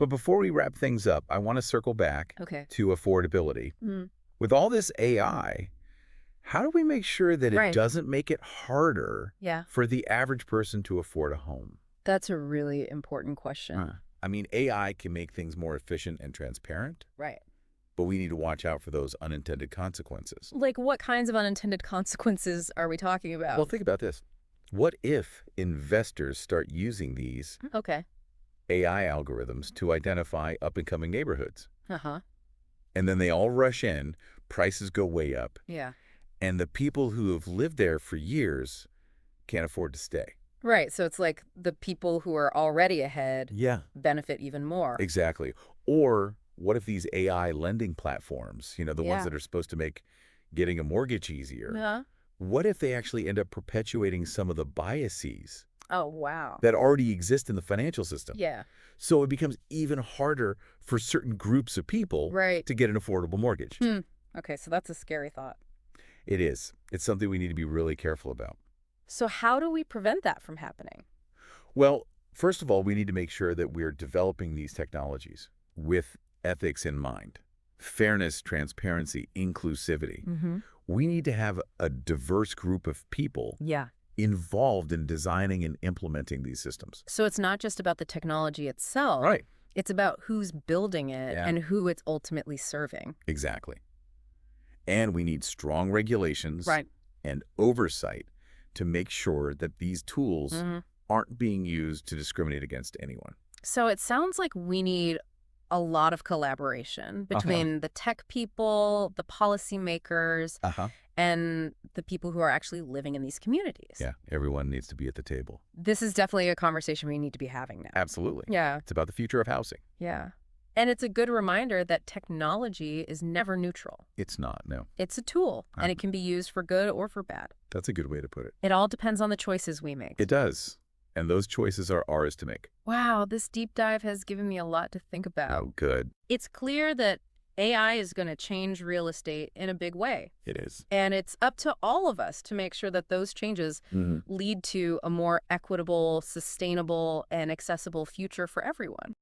But before we wrap things up, I want to circle back Okay. to affordability. Mm. With all this AI, how do we make sure that it Right. doesn't make it harder Yeah. for the average person to afford a home? That's a really important question. I mean, AI can make things more efficient and transparent, Right. but we need to watch out for those unintended consequences. Like, what kinds of unintended consequences are we talking about? Well, think about this. What if investors start using these Okay. AI algorithms to identify up-and-coming neighborhoods? Uh-huh. And then they all rush in, prices go way up, Yeah. and the people who have lived there for years can't afford to stay. Right. So it's like the people who are already ahead Yeah, benefit even more. exactly. Or what if these AI lending platforms, the ones Yeah. that are supposed to make getting a mortgage easier, Yeah. what if they actually end up perpetuating some of the biases Oh, wow. that already exist in the financial system? Yeah. So it becomes even harder for certain groups of people Right. to get an affordable mortgage. Okay, so that's a scary thought. It is. It's something we need to be really careful about. So how do we prevent that from happening? Well, first of all, we need to make sure that we're developing these technologies with ethics in mind. Fairness, transparency, inclusivity. Mm-hmm. We need to have a diverse group of people Yeah. involved in designing and implementing these systems. So it's not just about the technology itself. Right. It's about who's building it Yeah. and who it's ultimately serving. Exactly. And we need strong regulations Right. and oversight to make sure that these tools Mm-hmm. aren't being used to discriminate against anyone. So it sounds like we need a lot of collaboration between the tech people, the policymakers, Uh-huh. and the people who are actually living in these communities. Yeah, everyone needs to be at the table. This is definitely a conversation we need to be having now. Absolutely. Yeah, It's about the future of housing. yeah. And it's a good reminder that technology is never neutral. It's not, no. It's a tool, and it can be used for good or for bad. That's a good way to put it. It all depends on the choices we make. It does. And those choices are ours to make. Wow, this deep dive has given me a lot to think about. Oh, good. It's clear that AI is going to change real estate in a big way. It is. And it's up to all of us to make sure that those changes lead to a more equitable, sustainable, and accessible future for everyone.